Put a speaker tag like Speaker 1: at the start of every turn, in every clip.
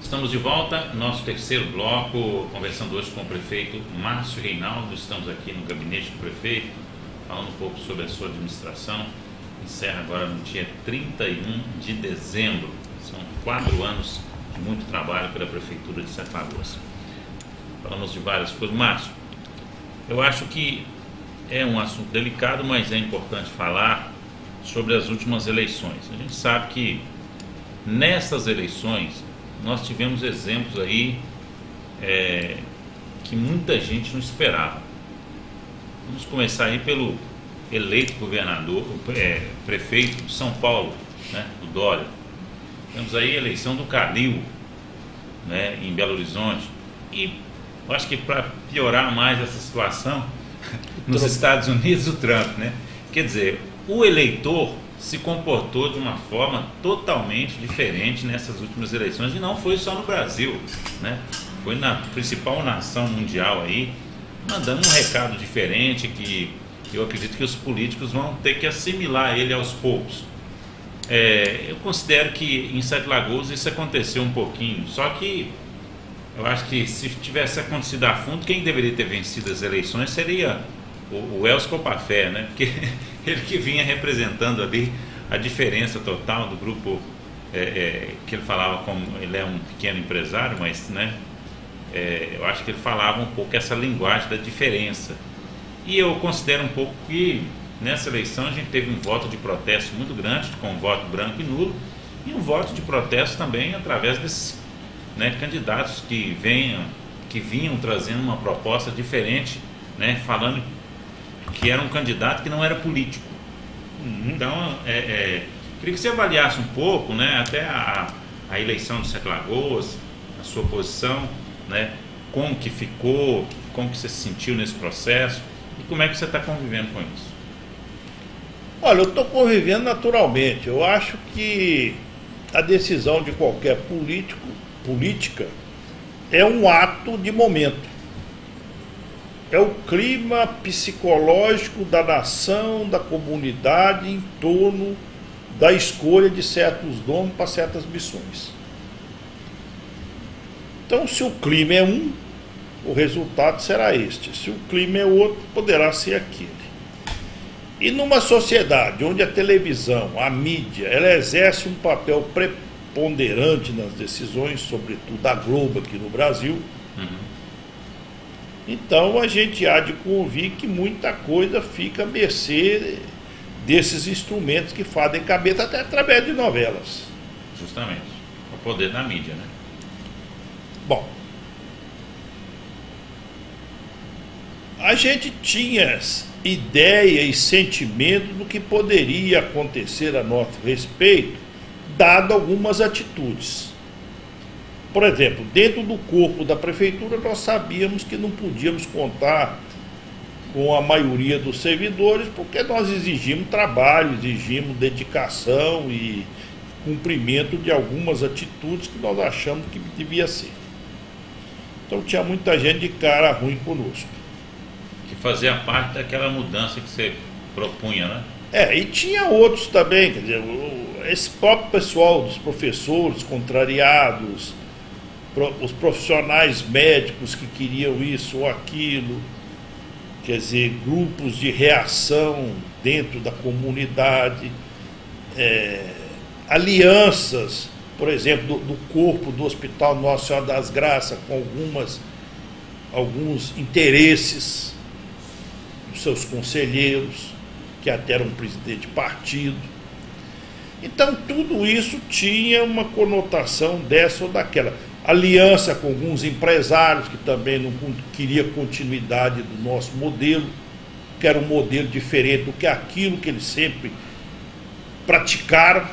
Speaker 1: Estamos de volta, nosso terceiro bloco, conversando hoje com o prefeito Márcio Reinaldo. Estamos aqui no gabinete do prefeito, falando um pouco sobre a sua administração. Encerra agora no dia 31 de dezembro. São 4 anos de muito trabalho pela Prefeitura de Sete Lagoas. Falamos de várias coisas. Márcio, eu acho que é um assunto delicado, mas é importante falar sobre as últimas eleições. A gente sabe que nessas eleições nós tivemos exemplos aí que muita gente não esperava. Vamos começar aí pelo eleito governador, prefeito de São Paulo, né, do Dória. Temos aí a eleição do Calil, né, em Belo Horizonte. E eu acho que para piorar mais essa situação, nos Estados Unidos, o Trump, né? Quer dizer, o eleitor se comportou de uma forma totalmente diferente nessas últimas eleições, e não foi só no Brasil, né? Foi na principal nação mundial aí, mandando um recado diferente que eu acredito que os políticos vão ter que assimilar ele aos poucos. Eu considero que em Sete Lagoas isso aconteceu um pouquinho, só que eu acho que se tivesse acontecido a fundo, quem deveria ter vencido as eleições seria o Elcio Copafé, né? Porque ele que vinha representando ali a diferença total do grupo, que ele falava como ele é um pequeno empresário, mas, né, eu acho que ele falava um pouco essa linguagem da diferença. E eu considero um pouco que nessa eleição a gente teve um voto de protesto muito grande, com voto branco e nulo, e um voto de protesto também através desses, né, candidatos que vinham trazendo uma proposta diferente, né, falando que era um candidato que não era político. Então, queria que você avaliasse um pouco, né, até a eleição de Sete Lagoas, a sua posição, né, como que ficou, como que você se sentiu nesse processo e como é que você está convivendo com isso.
Speaker 2: Olha, eu estou convivendo naturalmente. Eu acho que a decisão de qualquer política é um ato de momento. É o clima psicológico da nação, da comunidade em torno da escolha de certos nomes para certas missões. Então, se o clima é um, o resultado será este. Se o clima é outro, poderá ser aquele. E numa sociedade onde a televisão, a mídia, ela exerce um papel preponderante nas decisões, sobretudo a Globo aqui no Brasil, então a gente há de convir que muita coisa fica à mercê desses instrumentos que fazem cabeça até através de novelas.
Speaker 1: Justamente, o poder da mídia, né?
Speaker 2: Bom, a gente tinha ideia e sentimento do que poderia acontecer a nosso respeito, dado algumas atitudes. Por exemplo, dentro do corpo da prefeitura, nós sabíamos que não podíamos contar com a maioria dos servidores, porque nós exigimos trabalho, exigimos dedicação e cumprimento de algumas atitudes que nós achamos que devia ser. Então tinha muita gente de cara ruim conosco.
Speaker 1: Que fazia parte daquela mudança que você propunha, né?
Speaker 2: E tinha outros também, quer dizer, esse próprio pessoal dos professores contrariados, os profissionais médicos que queriam isso ou aquilo, quer dizer, grupos de reação dentro da comunidade, alianças, por exemplo, do corpo do Hospital Nossa Senhora das Graças com alguns interesses dos seus conselheiros, que até eram presidente de partido. Então tudo isso tinha uma conotação dessa ou daquela. Aliança com alguns empresários que também não queriam continuidade do nosso modelo, que era um modelo diferente do que aquilo que eles sempre praticaram,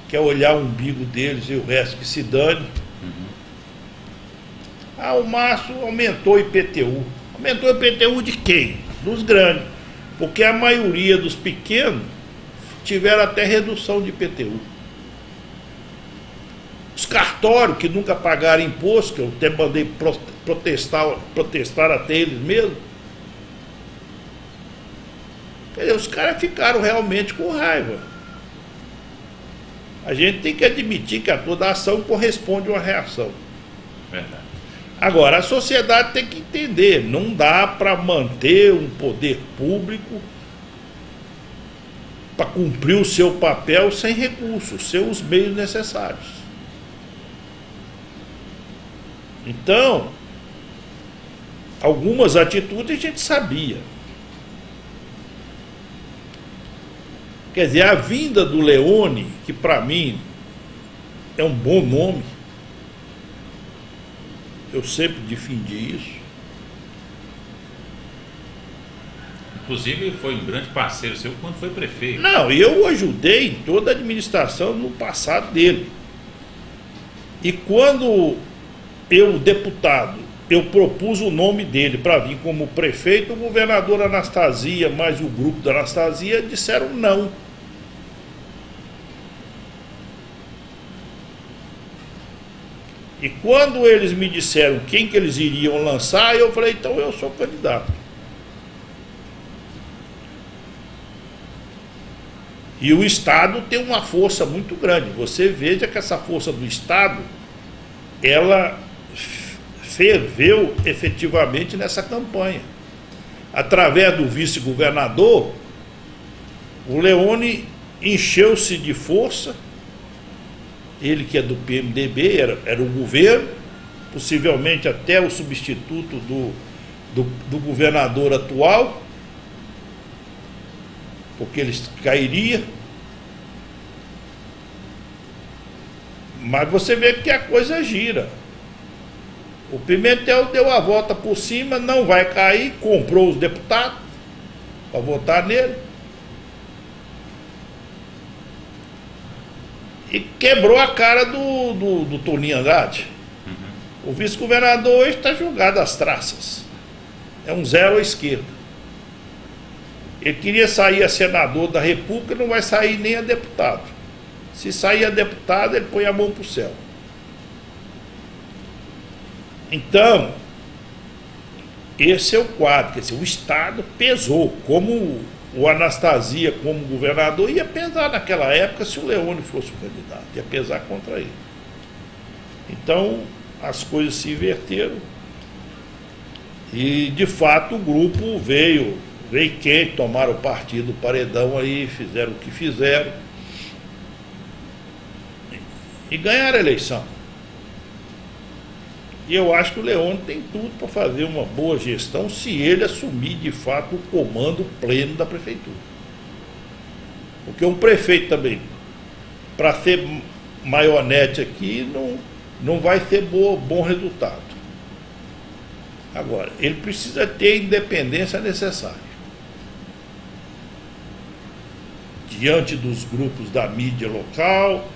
Speaker 2: que é olhar o umbigo deles e o resto que se dane. O Márcio aumentou o IPTU. Aumentou o IPTU de quem? Dos grandes. Porque a maioria dos pequenos tiveram até redução de IPTU. Os cartórios que nunca pagaram imposto, que eu até mandei protestar até eles mesmos, quer dizer, os caras ficaram realmente com raiva. A gente tem que admitir que a toda ação corresponde a uma reação.
Speaker 1: Verdade.
Speaker 2: Agora, a sociedade tem que entender, não dá para manter um poder público para cumprir o seu papel sem recursos, sem os meios necessários. Então, algumas atitudes a gente sabia. Quer dizer, a vinda do Leone, que para mim é um bom nome, eu sempre defendi isso.
Speaker 1: Inclusive foi um grande parceiro seu quando foi prefeito.
Speaker 2: Não, eu ajudei em toda a administração no passado dele. E quando eu, deputado, eu propus o nome dele para vir como prefeito, o governador Anastasia, mais o grupo da Anastasia, disseram não. E quando eles me disseram quem que eles iriam lançar, eu falei, então eu sou candidato. E o Estado tem uma força muito grande. Você veja que essa força do Estado, ela ferveu efetivamente nessa campanha. Através do vice-governador, o Leone encheu-se de força. Ele que é do PMDB, era o governo, possivelmente até o substituto do governador atual, porque ele cairia. Mas você vê que a coisa gira. O Pimentel deu a volta por cima, não vai cair, comprou os deputados para votar nele. E quebrou a cara do Toninho Andrade. O vice-governador hoje está jogado às traças. É um zero à esquerda. Ele queria sair a senador da República, não vai sair nem a deputado. Se sair a deputado, ele põe a mão para o céu. Então, esse é o quadro. Quer dizer, o Estado pesou, como o Anastasia, como governador, ia pesar naquela época se o Leone fosse o candidato, ia pesar contra ele. Então, as coisas se inverteram e, de fato, o grupo veio quente, tomaram o partido, o paredão aí, fizeram o que fizeram e ganharam a eleição. E eu acho que o Leone tem tudo para fazer uma boa gestão se ele assumir de fato o comando pleno da prefeitura. Porque um prefeito também, para ser maionete aqui, não vai ter bom resultado. Agora, ele precisa ter a independência necessária. Diante dos grupos da mídia local,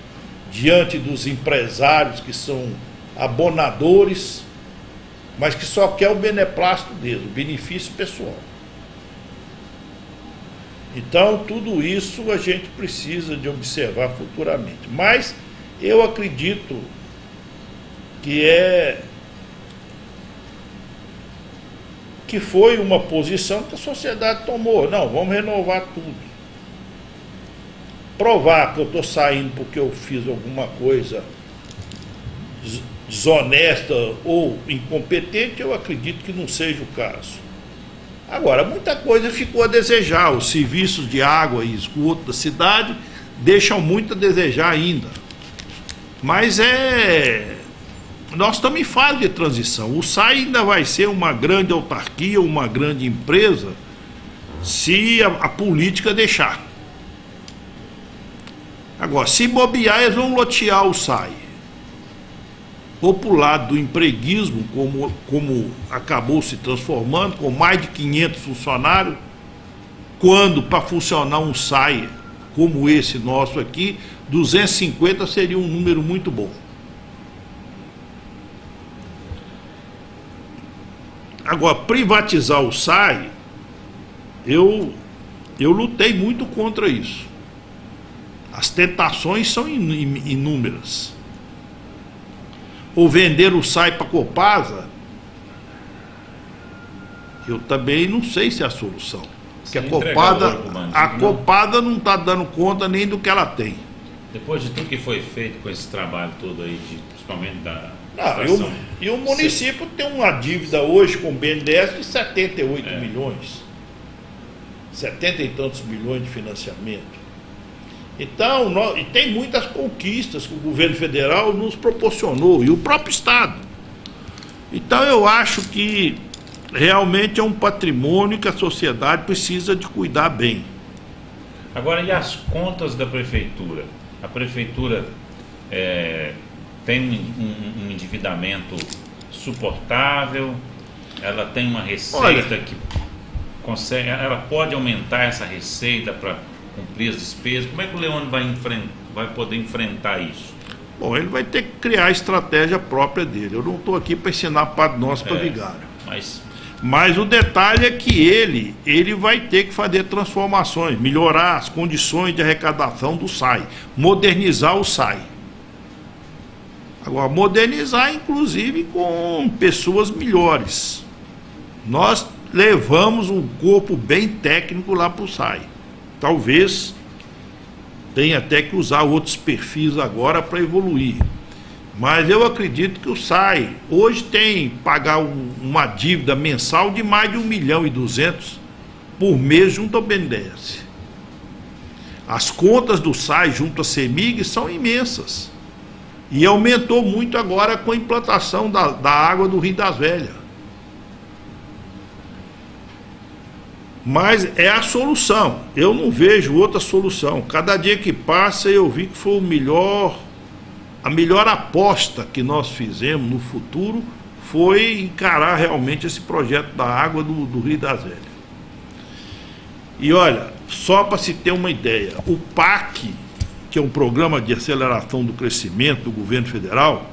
Speaker 2: diante dos empresários que são abonadores, mas que só quer o beneplácito deles, o benefício pessoal. Então, tudo isso a gente precisa de observar futuramente. Mas eu acredito que foi uma posição que a sociedade tomou. Não, vamos renovar tudo. Provar que eu estou saindo porque eu fiz alguma coisa desonesta ou incompetente, eu acredito que não seja o caso. Agora, muita coisa ficou a desejar. Os serviços de água e esgoto da cidade deixam muito a desejar ainda. Mas nós estamos em fase de transição. O SAI ainda vai ser uma grande autarquia, uma grande empresa, se a política deixar. Agora, se bobear, eles vão lotear o SAI. Ou para o lado do empreguismo, como acabou se transformando, com mais de 500 funcionários, quando para funcionar um SAI como esse nosso aqui, 250 seria um número muito bom. Agora, privatizar o SAI, eu lutei muito contra isso. As tentações são inúmeras. Ou vender o SAI para a Copasa, eu também não sei se é a solução. Porque a Copasa não está dando conta nem do que ela tem.
Speaker 1: Depois de tudo que foi feito com esse trabalho todo aí, principalmente da
Speaker 2: Não, e o município tem uma dívida hoje com o BNDES de 78 milhões. 70 e tantos milhões de financiamento. Então, e tem muitas conquistas que o governo federal nos proporcionou, e o próprio Estado. Então, eu acho que realmente é um patrimônio que a sociedade precisa de cuidar bem.
Speaker 1: Agora, e as contas da prefeitura? A prefeitura tem um endividamento suportável, ela tem uma receita que consegue, ela pode aumentar essa receita para cumprir as despesas. Como é que o Leônio vai poder enfrentar isso?
Speaker 2: Bom, ele vai ter que criar a estratégia própria dele. Eu não estou aqui para ensinar Padre Nosso para vigário. Mas o detalhe é que ele vai ter que fazer transformações, melhorar as condições de arrecadação do SAI, modernizar o SAI. Agora, modernizar inclusive com pessoas melhores. Nós levamos um corpo bem técnico lá para o SAI. Talvez tenha até que usar outros perfis agora para evoluir. Mas eu acredito que o SAI hoje tem que pagar uma dívida mensal de mais de 1,2 milhão por mês junto ao BNDES. As contas do SAI junto à CEMIG são imensas. E aumentou muito agora com a implantação da água do Rio das Velhas. Mas é a solução. Eu não vejo outra solução. Cada dia que passa eu vi que foi a melhor aposta que nós fizemos no futuro foi encarar realmente esse projeto da água do Rio das Velhas. E olha, só para se ter uma ideia, o PAC, que é um programa de aceleração do crescimento do governo federal,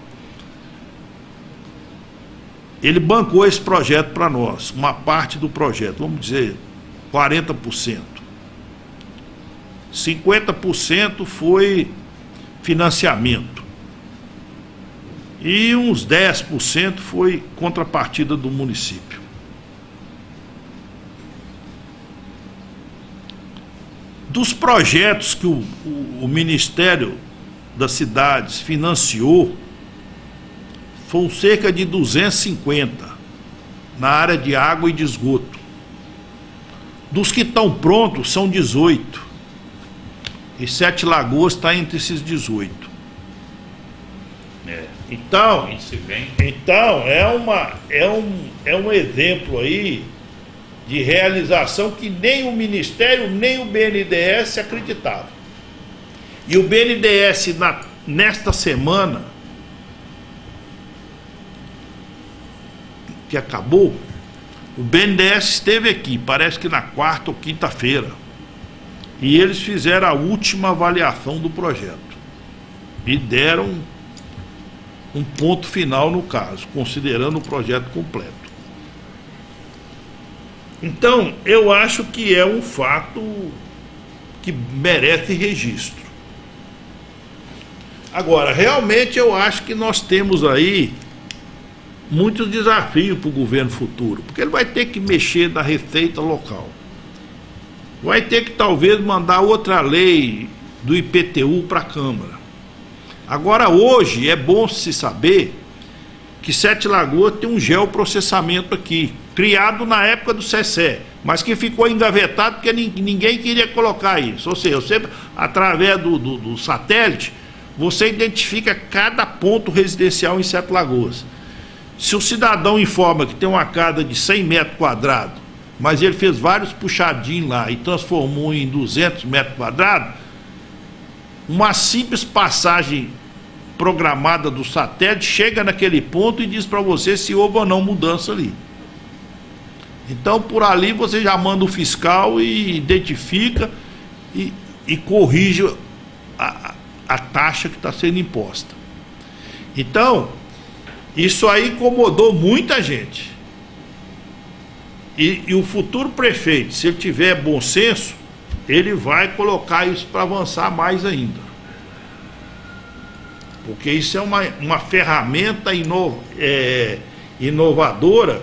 Speaker 2: ele bancou esse projeto para nós, uma parte do projeto, vamos dizer 40%. 50% foi financiamento. E uns 10% foi contrapartida do município. Dos projetos que o Ministério das Cidades financiou, foram cerca de 250 na área de água e de esgoto. Dos que estão prontos, são 18. E Sete Lagoas está entre esses 18. Então é um exemplo aí de realização que nem o Ministério, nem o BNDES acreditavam. E o BNDES, nesta semana que acabou, o BNDES esteve aqui, parece que na quarta ou quinta-feira, e eles fizeram a última avaliação do projeto e deram um ponto final no caso, considerando o projeto completo. Então, eu acho que é um fato que merece registro. Agora, realmente eu acho que nós temos aí muitos desafios para o governo futuro, porque ele vai ter que mexer na receita local. Vai ter que talvez mandar outra lei do IPTU para a Câmara. Agora, hoje, é bom se saber que Sete Lagoas tem um geoprocessamento aqui, criado na época do CECE, mas que ficou engavetado porque ninguém queria colocar isso. Ou seja, você, através do satélite, você identifica cada ponto residencial em Sete Lagoas. Se o cidadão informa que tem uma casa de 100 metros quadrados, mas ele fez vários puxadinhos lá e transformou em 200 metros quadrados, uma simples passagem programada do satélite chega naquele ponto e diz para você se houve ou não mudança ali. Então, por ali você já manda o fiscal e identifica e corrige a taxa que está sendo imposta. Então, isso aí incomodou muita gente. E o futuro prefeito, se ele tiver bom senso, ele vai colocar isso para avançar mais ainda. Porque isso é uma ferramenta inovadora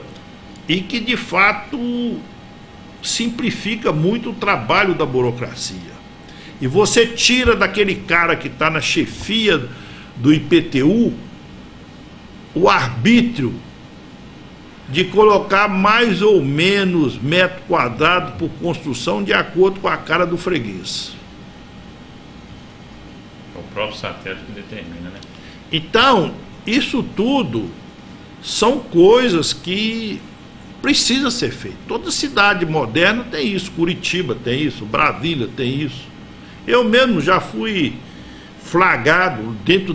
Speaker 2: e que, de fato, simplifica muito o trabalho da burocracia. e você tira daquele cara que está na chefia do IPTU o arbítrio de colocar mais ou menos metro quadrado por construção de acordo com a cara do freguês.
Speaker 1: É o próprio satélite que determina, né?
Speaker 2: Então, isso tudo são coisas que precisa ser feito. Toda cidade moderna tem isso, Curitiba tem isso, Brasília tem isso. Eu mesmo já fui flagrado dentro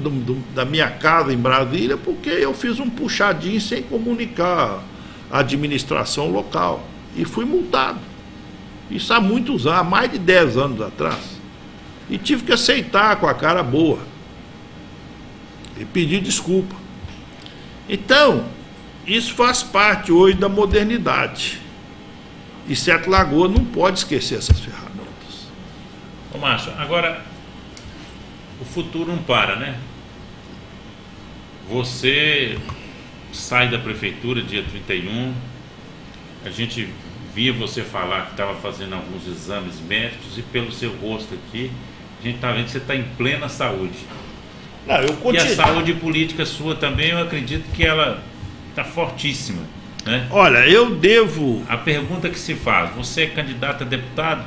Speaker 2: da minha casa em Brasília porque eu fiz um puxadinho sem comunicar a administração local e fui multado. Isso há muitos anos, há mais de 10 anos atrás. E tive que aceitar com a cara boa e pedir desculpa. Então, isso faz parte hoje da modernidade. E Sete Lagoas não pode esquecer essas ferramentas.
Speaker 1: Ô Márcio, agora o futuro não para, né? Você sai da prefeitura dia 31, a gente via você falar que estava fazendo alguns exames médicos e pelo seu rosto aqui, a gente está vendo que você está em plena saúde.
Speaker 2: Não, eu continuo.
Speaker 1: E a saúde política sua também, eu acredito que ela está fortíssima, né?
Speaker 2: Olha, eu devo...
Speaker 1: A pergunta que se faz, você é candidato a deputado?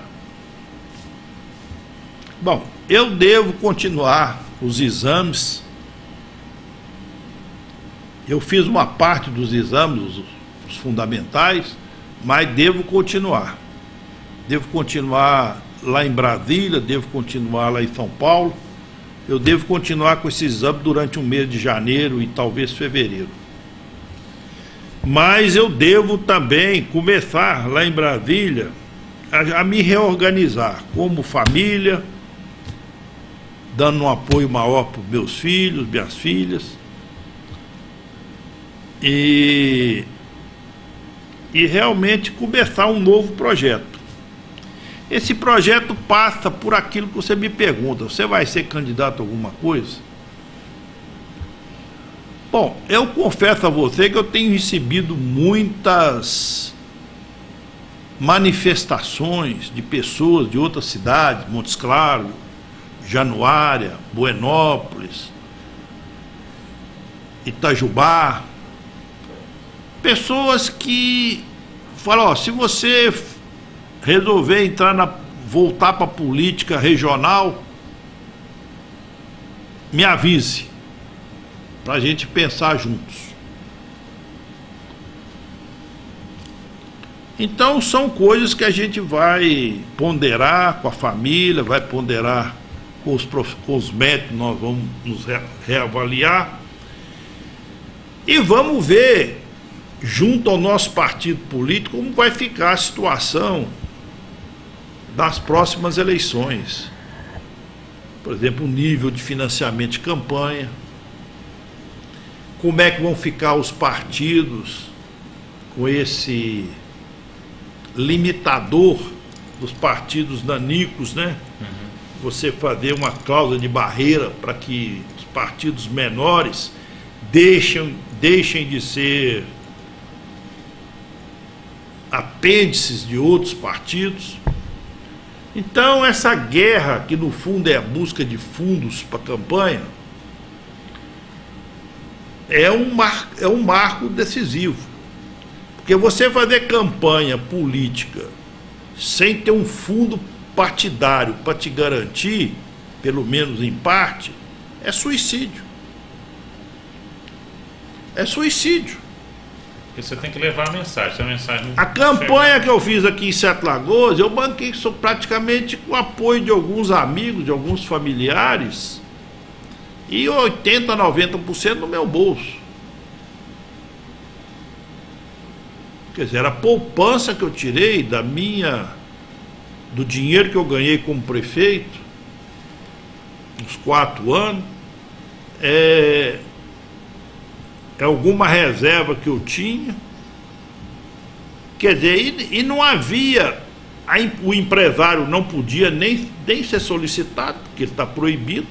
Speaker 2: Bom, eu devo continuar os exames. Eu fiz uma parte dos exames, os fundamentais, mas devo continuar. Devo continuar lá em Brasília, devo continuar lá em São Paulo. Eu devo continuar com esses exames durante o mês de janeiro e talvez fevereiro. Mas eu devo também começar lá em Brasília a me reorganizar como família, dando um apoio maior para os meus filhos, minhas filhas. E realmente começar um novo projeto. Esse projeto passa por aquilo que você me pergunta: você vai ser candidato a alguma coisa? Bom, eu confesso a você que eu tenho recebido muitas manifestações de pessoas de outras cidades, Montes Claros, Januária, Buenópolis, Itajubá, pessoas que falam: ó, se você resolver voltar para a política regional, me avise, para a gente pensar juntos. Então são coisas que a gente vai ponderar com a família, vai ponderar com os médicos, nós vamos nos reavaliar e vamos ver, junto ao nosso partido político, como vai ficar a situação das próximas eleições. Por exemplo, o nível de financiamento de campanha, como é que vão ficar os partidos com esse limitador dos partidos nanicos, né? Você fazer uma cláusula de barreira para que os partidos menores deixem de ser apêndices de outros partidos. Então, essa guerra, que no fundo é a busca de fundos para a campanha, é um marco decisivo. Porque você fazer campanha política sem ter um fundo partidário para te garantir, pelo menos em parte, é suicídio. É suicídio.
Speaker 1: Porque você tem que levar a mensagem. Se a mensagem
Speaker 2: A campanha que eu fiz aqui em Sete Lagoas, eu banquei praticamente com o apoio de alguns amigos, de alguns familiares, e 80%, 90% no meu bolso. Quer dizer, a poupança que eu tirei do dinheiro que eu ganhei como prefeito, uns 4 anos, é alguma reserva que eu tinha. Quer dizer, e não havia, o empresário não podia nem ser solicitado, porque ele está proibido.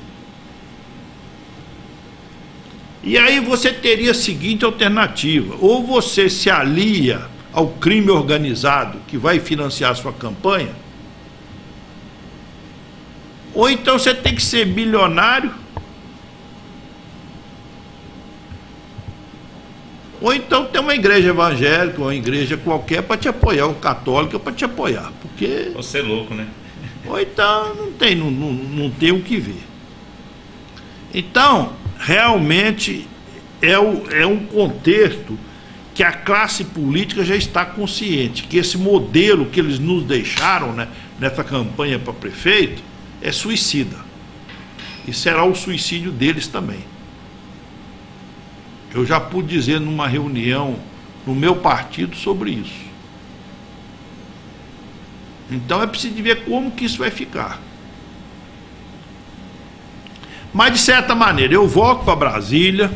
Speaker 2: E aí você teria a seguinte alternativa: ou você se alia ao crime organizado que vai financiar a sua campanha, Ou então você tem que ser bilionário, ou então tem uma igreja evangélica, uma igreja qualquer para te apoiar, um católico para te apoiar, porque...
Speaker 1: Você é louco, né?
Speaker 2: Ou então não tem o que ver. Então, realmente é um contexto que a classe política já está consciente, que esse modelo que eles nos deixaram, né, nessa campanha para prefeito é suicida. E será o suicídio deles também. Eu já pude dizer numa reunião no meu partido sobre isso. Então é preciso ver como que isso vai ficar. Mas de certa maneira, eu volto para Brasília,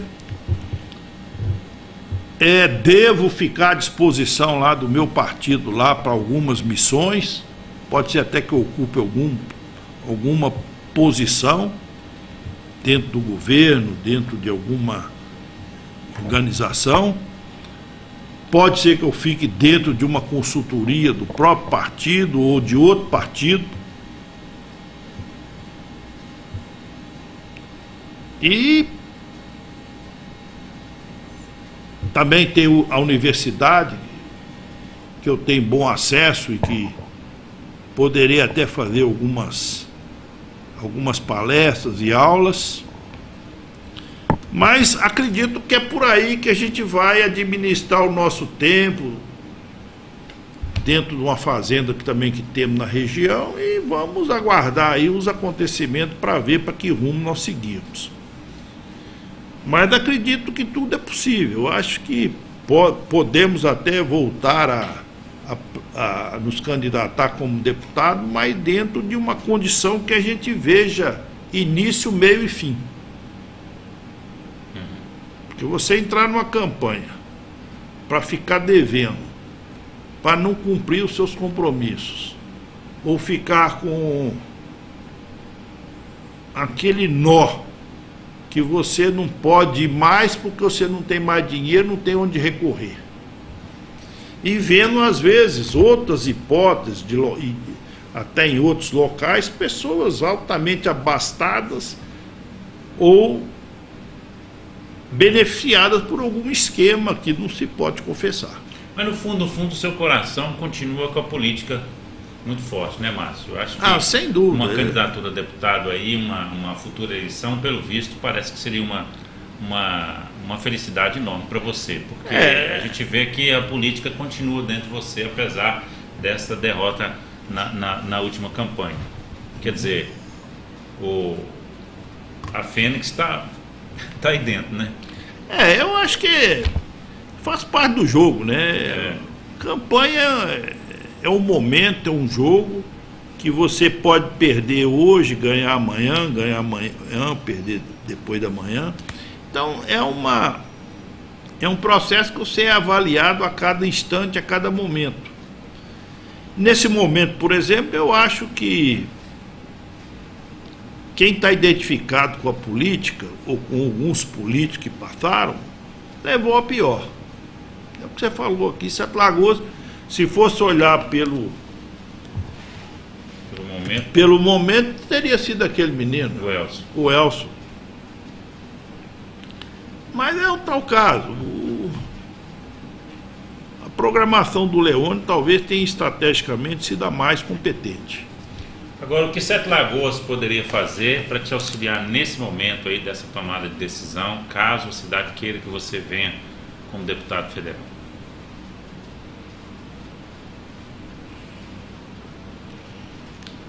Speaker 2: devo ficar à disposição lá do meu partido lá para algumas missões, pode ser até que eu ocupe alguma posição dentro do governo, dentro de alguma organização, pode ser que eu fique dentro de uma consultoria do próprio partido ou de outro partido. E também tem a universidade, que eu tenho bom acesso e que poderia até fazer algumas palestras e aulas. Mas acredito que é por aí que a gente vai administrar o nosso tempo, dentro de uma fazenda que também que temos na região, e vamos aguardar aí os acontecimentos para ver para que rumo nós seguimos. Mas acredito que tudo é possível. Eu acho que podemos até voltar a nos candidatar como deputado, mas dentro de uma condição que a gente veja início, meio e fim. Porque você entrar numa campanha para ficar devendo, para não cumprir os seus compromissos, ou ficar com aquele nó que você não pode ir mais porque você não tem mais dinheiro, não tem onde recorrer. E vendo, às vezes, outras hipóteses, até em outros locais, pessoas altamente abastadas ou beneficiadas por algum esquema que não se pode confessar.
Speaker 1: Mas no fundo, o seu coração continua com a política muito forte, né, Márcio? Eu acho que
Speaker 2: sem dúvida,
Speaker 1: uma candidatura a deputado aí, uma futura eleição, pelo visto, parece que seria uma felicidade enorme para você, porque a gente vê que a política continua dentro de você, apesar dessa derrota na última campanha. Quer dizer, a Fênix está aí dentro, né?
Speaker 2: Eu acho que faz parte do jogo, né? Campanha é um momento, é um jogo que você pode perder hoje, ganhar amanhã, perder depois da manhã. Então é um processo que você é avaliado a cada instante, a cada momento. Nesse momento, por exemplo, eu acho que quem está identificado com a política, ou com alguns políticos que passaram, levou a pior. É o que você falou aqui, Sete Lagoas, se fosse olhar pelo momento, teria sido aquele menino, o Elcio. Mas é o tal caso. A programação do Leone talvez tenha estrategicamente sido a mais competente.
Speaker 1: Agora, o que Sete Lagoas poderia fazer para te auxiliar nesse momento aí dessa tomada de decisão, caso a cidade queira que você venha como deputado federal?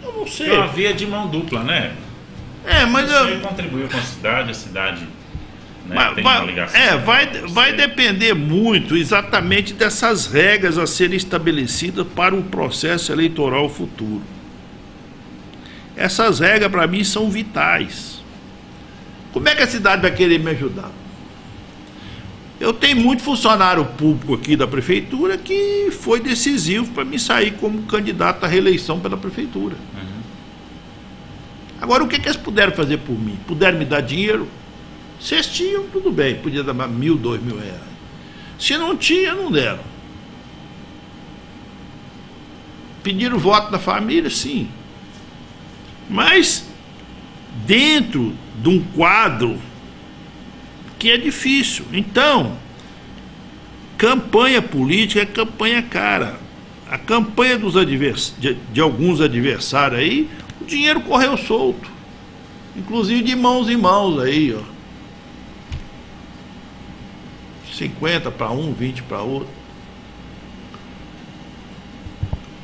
Speaker 2: Eu não sei.
Speaker 1: É uma via de mão dupla, né?
Speaker 2: Mas
Speaker 1: você contribuiu com a cidade, né, tem uma ligação.
Speaker 2: Vai depender muito exatamente dessas regras a serem estabelecidas para o processo eleitoral futuro. Essas regras, para mim, são vitais. Como é que a cidade vai querer me ajudar? Eu tenho muito funcionário público aqui da prefeitura que foi decisivo para mim sair como candidato à reeleição pela prefeitura. Agora, o que eles puderam fazer por mim? Puderam me dar dinheiro? Se eles tinham, tudo bem, podia dar 1.000, 2.000 reais. Se não tinha, não deram. Pediram voto da família, sim. Mas dentro de um quadro que é difícil. Então, campanha política é campanha cara. A campanha de alguns adversários aí, o dinheiro correu solto. Inclusive de mãos em mãos aí, ó. 50 para um, 20 para outro.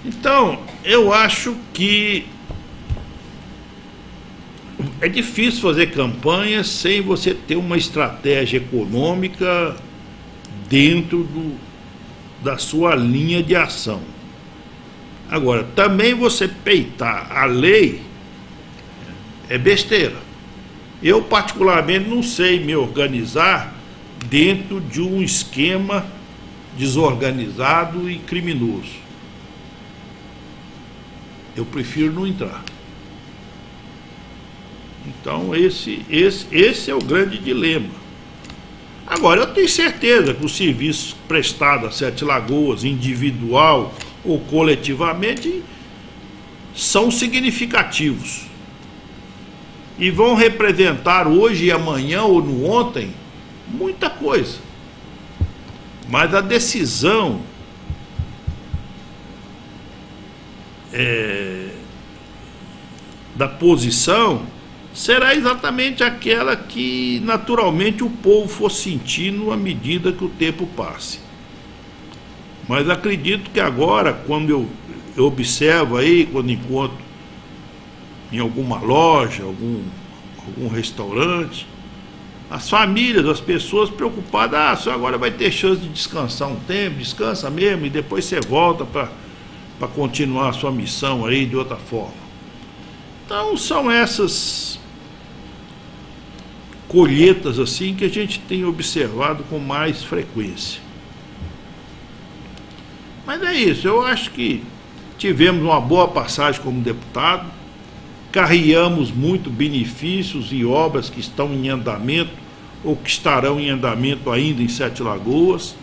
Speaker 2: Então, eu acho que é difícil fazer campanha sem você ter uma estratégia econômica dentro da sua linha de ação. Agora, também você peitar a lei é besteira. Eu, particularmente, não sei me organizar dentro de um esquema desorganizado e criminoso. Eu prefiro não entrar. Então, esse é o grande dilema. Agora, eu tenho certeza que os serviços prestados a Sete Lagoas, individual ou coletivamente, são significativos. E vão representar hoje e amanhã ou no ontem muita coisa. Mas a decisão da posição será exatamente aquela que naturalmente o povo for sentindo à medida que o tempo passe. Mas acredito que agora, quando eu observo aí, quando encontro em alguma loja, algum restaurante, as famílias, as pessoas preocupadas, só agora vai ter chance de descansar um tempo, descansa mesmo e depois você volta para continuar a sua missão aí de outra forma. Então são essas colheitas assim que a gente tem observado com mais frequência. Mas é isso, eu acho que tivemos uma boa passagem como deputado, carreamos muito benefícios e obras que estão em andamento ou que estarão em andamento ainda em Sete Lagoas.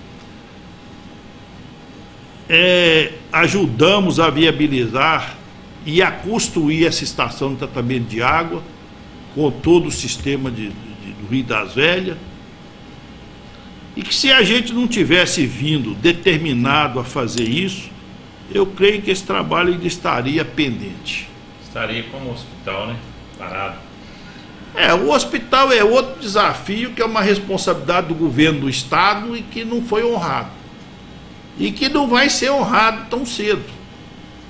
Speaker 2: Ajudamos a viabilizar e a construir essa estação de tratamento de água com todo o sistema do Rio das Velhas. E que se a gente não tivesse vindo determinado a fazer isso, eu creio que esse trabalho ainda estaria pendente.
Speaker 1: Estaria como hospital, né? Parado.
Speaker 2: O hospital é outro desafio, que é uma responsabilidade do governo do estado e que não foi honrado. E que não vai ser honrado tão cedo.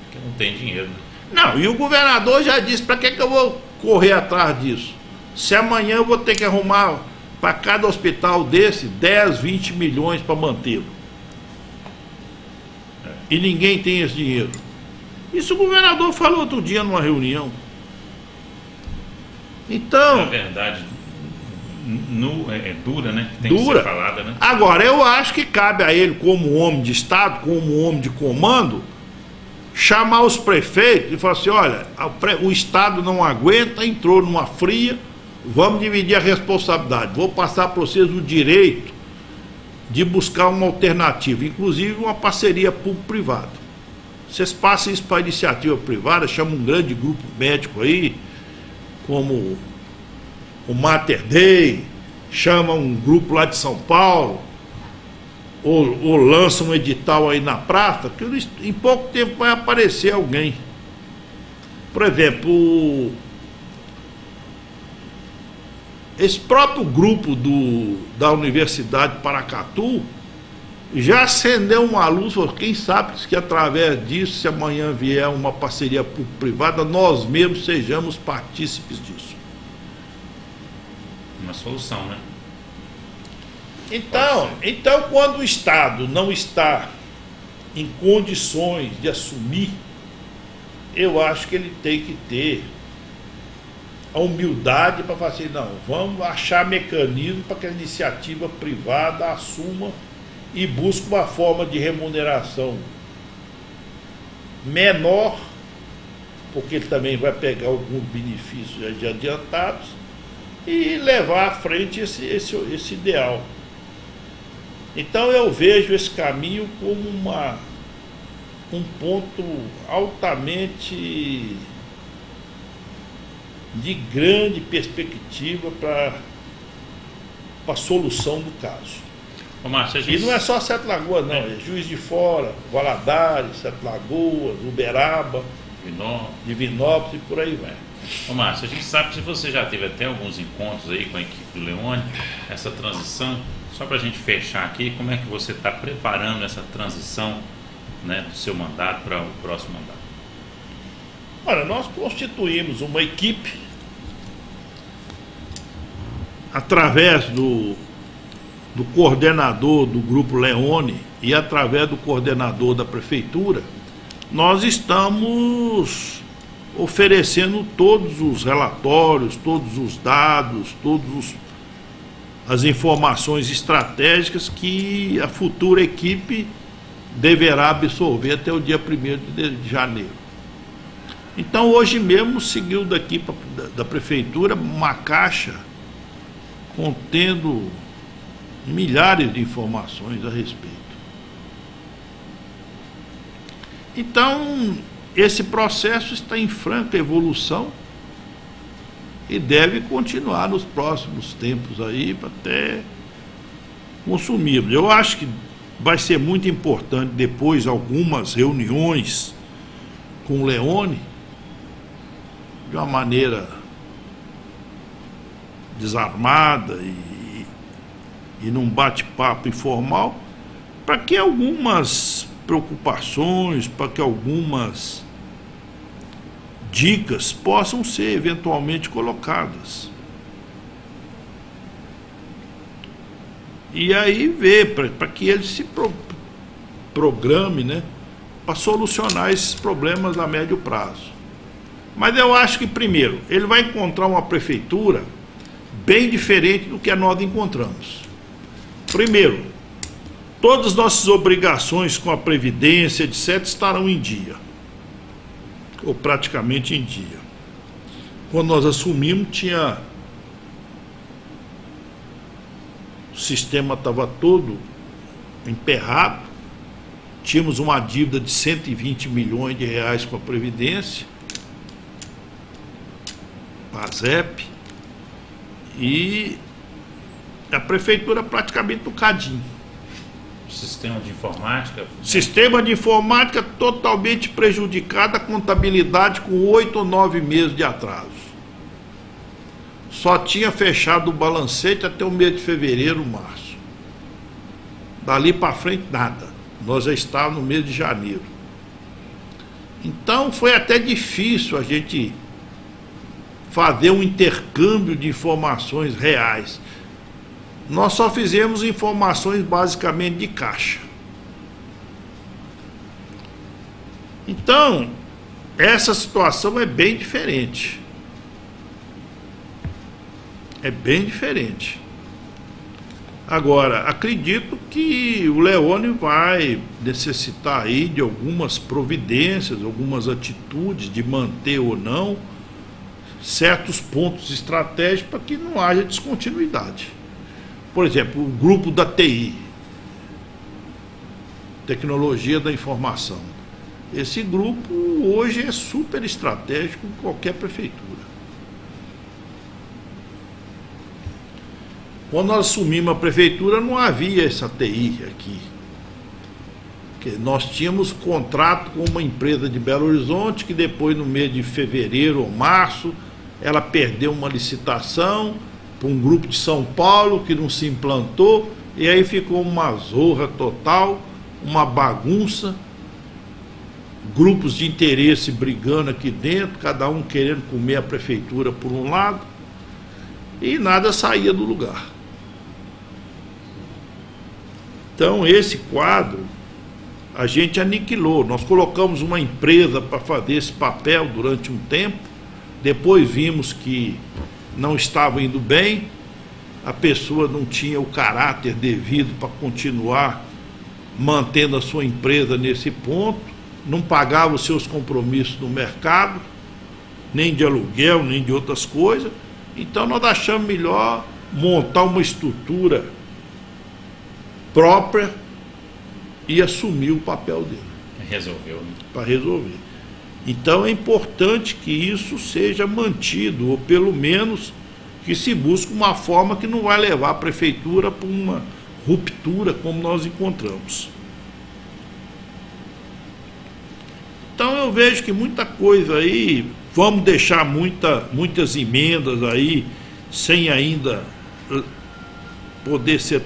Speaker 1: Porque não tem dinheiro.
Speaker 2: Não, e o governador já disse, para que eu vou correr atrás disso? Se amanhã eu vou ter que arrumar para cada hospital desse 10, 20 milhões para mantê-lo. E ninguém tem esse dinheiro. Isso o governador falou outro dia numa reunião. Então...
Speaker 1: Na verdade, é dura, né? Tem
Speaker 2: dura.
Speaker 1: Que ser falada, né?
Speaker 2: Agora, eu acho que cabe a ele, como homem de Estado, como homem de comando, chamar os prefeitos e falar assim, olha, o Estado não aguenta, entrou numa fria, vamos dividir a responsabilidade. Vou passar para vocês o direito de buscar uma alternativa, inclusive uma parceria público-privada. Vocês passam isso para a iniciativa privada, chamam um grande grupo médico aí, como o Mater Dei, chamam um grupo lá de São Paulo, ou lançam um edital aí na praça, que em pouco tempo vai aparecer alguém. Por exemplo, esse próprio grupo da Universidade de Paracatu já acendeu uma luz, quem sabe que através disso, se amanhã vier uma parceria público-privada, nós mesmos sejamos partícipes disso.
Speaker 1: Uma solução, né?
Speaker 2: Então, quando o Estado não está em condições de assumir, eu acho que ele tem que ter a humildade para falar assim, não, vamos achar mecanismo para que a iniciativa privada assuma e busque uma forma de remuneração menor, porque ele também vai pegar alguns benefícios já adiantados e levar à frente esse ideal. Então eu vejo esse caminho como um ponto altamente de grande perspectiva para a solução do caso.
Speaker 1: Ô, Márcio,
Speaker 2: E não é só Sete Lagoas, não, é Juiz de Fora, Valadares, Sete Lagoas, Uberaba, Divinópolis e por aí vai.
Speaker 1: Ô, Márcio, a gente sabe que você já teve até alguns encontros aí com a equipe do Leone, essa transição, só para a gente fechar aqui, como é que você está preparando essa transição, né, do seu mandato para o próximo mandato?
Speaker 2: Olha, nós constituímos uma equipe através do coordenador do Grupo Leone e através do coordenador da Prefeitura. Nós estamos oferecendo todos os relatórios, todos os dados, as informações estratégicas que a futura equipe deverá absorver até o dia 1º de janeiro. Então, hoje mesmo seguiu daqui da Prefeitura uma caixa contendo milhares de informações a respeito. Então, esse processo está em franca evolução e deve continuar nos próximos tempos aí, até consumirmos. Eu acho que vai ser muito importante depois algumas reuniões com o Leone, de uma maneira desarmada e num bate-papo informal, para que algumas preocupações, para que algumas dicas possam ser eventualmente colocadas. E aí ver, para que ele se programe, né, para solucionar esses problemas a médio prazo. Mas eu acho que, primeiro, ele vai encontrar uma prefeitura bem diferente do que nós encontramos. Primeiro, todas as nossas obrigações com a Previdência, etc., estarão em dia, ou praticamente em dia. Quando nós assumimos, o sistema estava todo emperrado, tínhamos uma dívida de 120 milhões de reais com a Previdência, PASEP, e a Prefeitura praticamente no cadinho.
Speaker 1: Sistema de informática?
Speaker 2: Sistema de informática totalmente prejudicado, a contabilidade com 8 ou 9 meses de atraso. Só tinha fechado o balancete até o mês de fevereiro, março. Dali para frente, nada. Nós já estávamos no mês de janeiro. Então foi até difícil a gente fazer um intercâmbio de informações reais. Nós só fizemos informações basicamente de caixa. Então, essa situação é bem diferente. É bem diferente. Agora, acredito que o Leone vai necessitar aí de algumas providências, algumas atitudes de manter ou não certos pontos estratégicos para que não haja descontinuidade. Por exemplo, o grupo da TI, Tecnologia da Informação. Esse grupo hoje é super estratégico em qualquer prefeitura. Quando nós assumimos a prefeitura, não havia essa TI aqui. Porque nós tínhamos contrato com uma empresa de Belo Horizonte, que depois, no mês de fevereiro ou março, ela perdeu uma licitação para um grupo de São Paulo que não se implantou, e aí ficou uma zorra total, uma bagunça, grupos de interesse brigando aqui dentro, cada um querendo comer a prefeitura por um lado, e nada saía do lugar. Então, esse quadro a gente aniquilou. Nós colocamos uma empresa para fazer esse papel durante um tempo, depois vimos que não estava indo bem, a pessoa não tinha o caráter devido para continuar mantendo a sua empresa nesse ponto, não pagava os seus compromissos no mercado, nem de aluguel, nem de outras coisas. Então nós achamos melhor montar uma estrutura própria e assumir o papel dele.
Speaker 1: Resolveu, né?
Speaker 2: Para resolver. Então é importante que isso seja mantido, ou pelo menos que se busque uma forma que não vai levar a prefeitura para uma ruptura como nós encontramos. Então eu vejo que muita coisa aí, vamos deixar muitas emendas aí sem ainda poder ser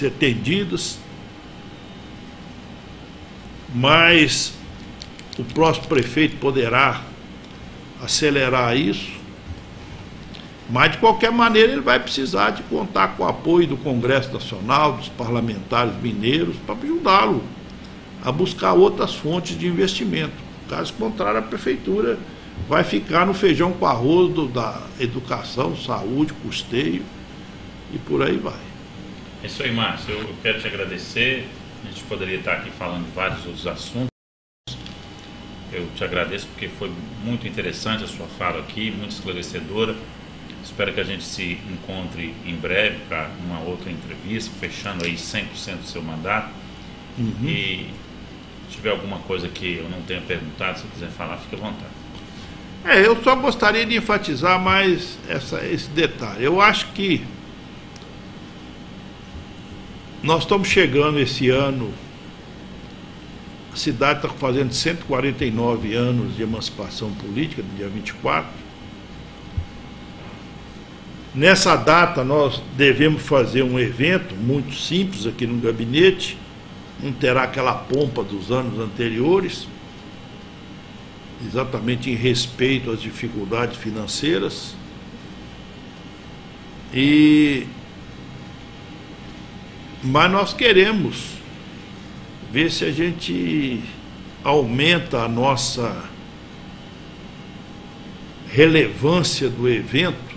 Speaker 2: atendidas, mas o próximo prefeito poderá acelerar isso, mas de qualquer maneira ele vai precisar de contar com o apoio do Congresso Nacional, dos parlamentares mineiros, para ajudá-lo a buscar outras fontes de investimento. Caso contrário, a prefeitura vai ficar no feijão com arroz da educação, saúde, custeio e por aí vai.
Speaker 1: É isso aí, Márcio. Eu quero te agradecer. A gente poderia estar aqui falando de vários outros assuntos. Eu te agradeço porque foi muito interessante a sua fala aqui, muito esclarecedora. Espero que a gente se encontre em breve para uma outra entrevista, fechando aí 100% do seu mandato. E se tiver alguma coisa que eu não tenha perguntado, se quiser falar, fique à vontade.
Speaker 2: Eu só gostaria de enfatizar mais esse detalhe. Eu acho que nós estamos chegando esse ano, a cidade está fazendo 149 anos de emancipação política, no dia 24. Nessa data nós devemos fazer um evento muito simples aqui no gabinete, não terá aquela pompa dos anos anteriores, exatamente em respeito às dificuldades financeiras. Mas nós queremos ver se a gente aumenta a nossa relevância do evento,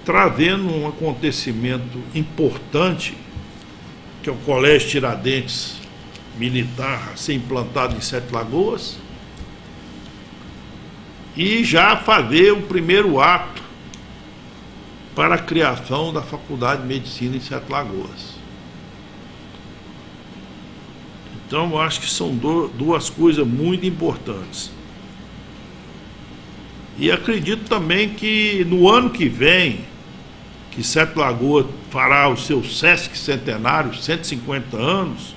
Speaker 2: trazendo um acontecimento importante, que é o Colégio Tiradentes Militar a ser implantado em Sete Lagoas, e já fazer o primeiro ato para a criação da Faculdade de Medicina em Sete Lagoas. Então, eu acho que são duas coisas muito importantes. E acredito também que no ano que vem, que Sete Lagoas fará o seu Sesc Centenário, 150 anos,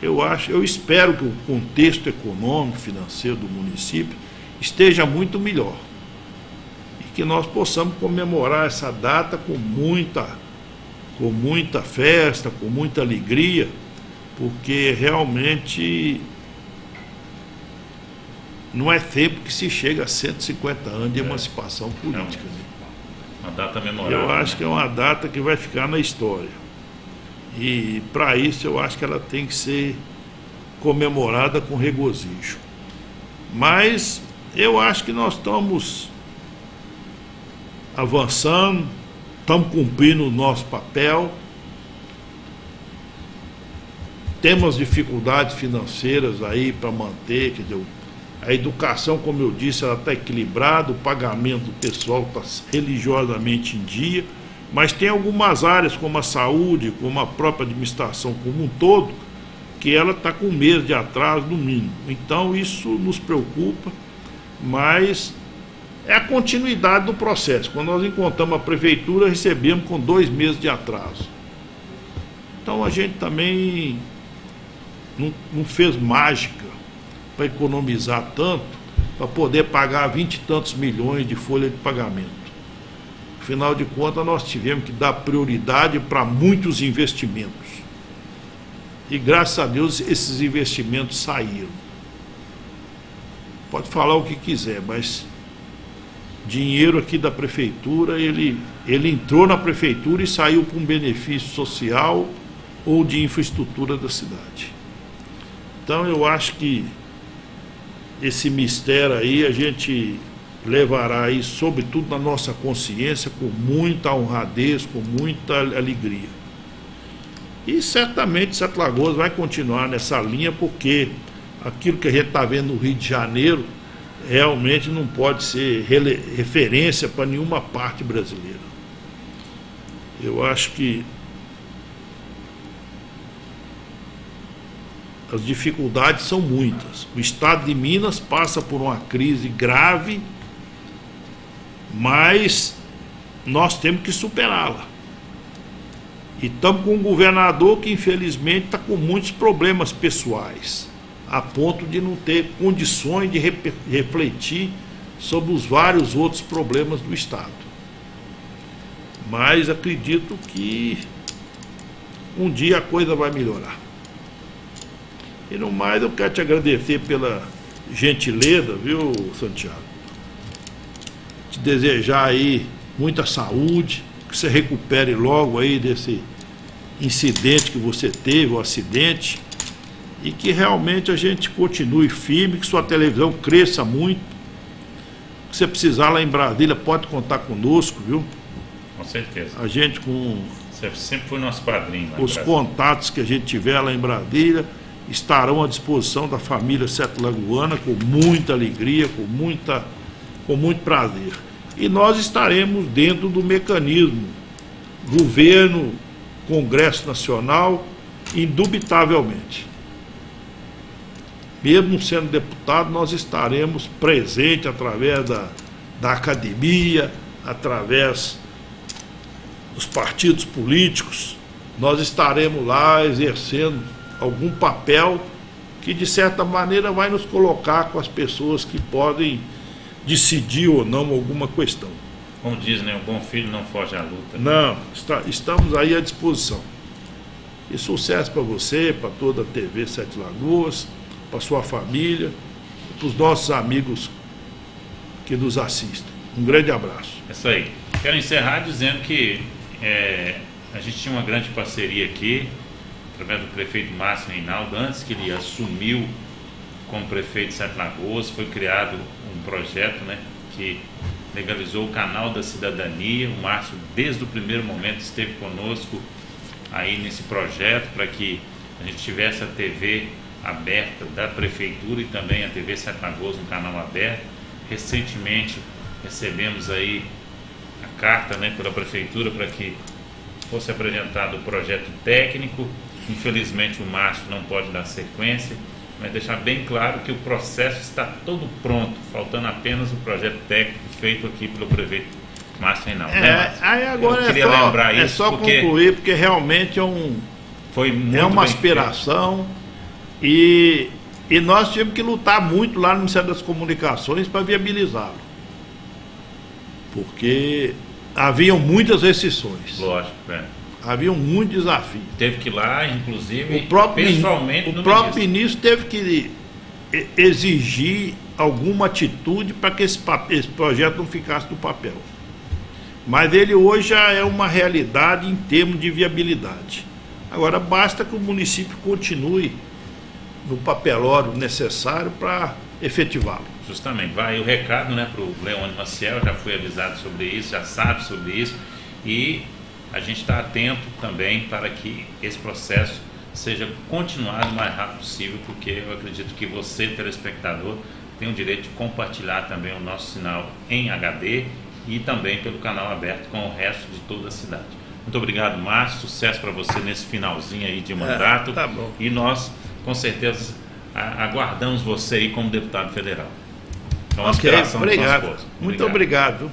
Speaker 2: eu espero que o contexto econômico, financeiro do município esteja muito melhor. E que nós possamos comemorar essa data com muita festa, com muita alegria, porque realmente não é tempo que se chega a 150 anos de emancipação política.
Speaker 1: Uma data memorável.
Speaker 2: Eu acho que é uma data que vai ficar na história. E para isso eu acho que ela tem que ser comemorada com regozijo. Mas eu acho que nós estamos avançando, estamos cumprindo o nosso papel. Temos dificuldades financeiras aí para manter, quer dizer, a educação, como eu disse, ela está equilibrada, o pagamento do pessoal está religiosamente em dia, mas tem algumas áreas, como a saúde, como a própria administração como um todo, que ela está com um mês de atraso no mínimo. Então isso nos preocupa, mas é a continuidade do processo. Quando nós encontramos a prefeitura, recebemos com 2 meses de atraso. Então a gente também não fez mágica para economizar tanto, para poder pagar 20 e tantos milhões de folha de pagamento. Afinal de contas, nós tivemos que dar prioridade para muitos investimentos. E graças a Deus esses investimentos saíram. Pode falar o que quiser, mas dinheiro aqui da prefeitura, ele entrou na prefeitura e saiu para um benefício social ou de infraestrutura da cidade. Então eu acho que esse mistério aí a gente levará aí, sobretudo na nossa consciência, com muita honradez, com muita alegria. E certamente Sete Lagoas vai continuar nessa linha, porque aquilo que a gente está vendo no Rio de Janeiro realmente não pode ser referência para nenhuma parte brasileira. Eu acho que as dificuldades são muitas. O estado de Minas passa por uma crise grave, mas nós temos que superá-la. E estamos com um governador que infelizmente está com muitos problemas pessoais, a ponto de não ter condições de refletir sobre os vários outros problemas do estado. Mas acredito que um dia a coisa vai melhorar. E no mais, eu quero te agradecer pela gentileza, viu, Santiago? Te desejar aí muita saúde, que você recupere logo aí desse incidente que você teve, o acidente, e que realmente a gente continue firme, que sua televisão cresça muito. Se você precisar lá em Brasília, pode contar conosco, viu?
Speaker 1: Com certeza.
Speaker 2: A gente com...
Speaker 1: Você sempre foi nosso padrinho lá em
Speaker 2: Os contatos que a gente tiver lá em Brasília estarão à disposição da família Sete Lagoana com muita alegria, com muito prazer. E nós estaremos dentro do mecanismo governo, Congresso Nacional, indubitavelmente. Mesmo sendo deputado, nós estaremos presentes através da academia, através dos partidos políticos. Nós estaremos lá exercendo algum papel que, de certa maneira, vai nos colocar com as pessoas que podem decidir ou não alguma questão.
Speaker 1: Como diz, né? Um bom filho não foge à luta.
Speaker 2: Não, estamos aí à disposição. E sucesso para você, para toda a TV Sete Lagoas, para sua família, para os nossos amigos que nos assistem. Um grande abraço.
Speaker 1: É isso aí. Quero encerrar dizendo que a gente tinha uma grande parceria aqui, através do prefeito Márcio Reinaldo. Antes que ele assumiu como prefeito de Sete Lagoas, foi criado um projeto, né, que legalizou o canal da cidadania. O Márcio, desde o primeiro momento, esteve conosco aí nesse projeto para que a gente tivesse a TV aberta da prefeitura e também a TV Sete Lagoas, um canal aberto. Recentemente recebemos aí a carta, né, pela prefeitura para que fosse apresentado o projeto técnico. Infelizmente o Márcio não pode dar sequência, mas deixar bem claro que o processo está todo pronto, faltando apenas o projeto técnico feito aqui pelo prefeito Márcio Reinaldo.
Speaker 2: Aí agora é só concluir, porque realmente
Speaker 1: foi
Speaker 2: uma aspiração e nós tivemos que lutar muito lá no Ministério das Comunicações para viabilizá-lo, porque haviam muitas restrições.
Speaker 1: Lógico,
Speaker 2: Haviam muitos desafios.
Speaker 1: Teve que ir lá, inclusive,
Speaker 2: pessoalmente. O próprio ministro teve que exigir alguma atitude para que esse projeto não ficasse no papel. Mas ele hoje já é uma realidade em termos de viabilidade. Agora basta que o município continue no papelório necessário para efetivá-lo.
Speaker 1: Justamente, vai o recado, né, para o Leônio Maciel, já foi avisado sobre isso, já sabe sobre isso, e a gente está atento também para que esse processo seja continuado o mais rápido possível, porque eu acredito que você, telespectador, tem o direito de compartilhar também o nosso sinal em HD e também pelo canal aberto com o resto de toda a cidade. Muito obrigado, Márcio, sucesso para você nesse finalzinho aí de mandato.
Speaker 2: Tá bom.
Speaker 1: E nós, com certeza, aguardamos você aí como deputado federal. Então,
Speaker 2: ok, obrigado. Muito obrigado.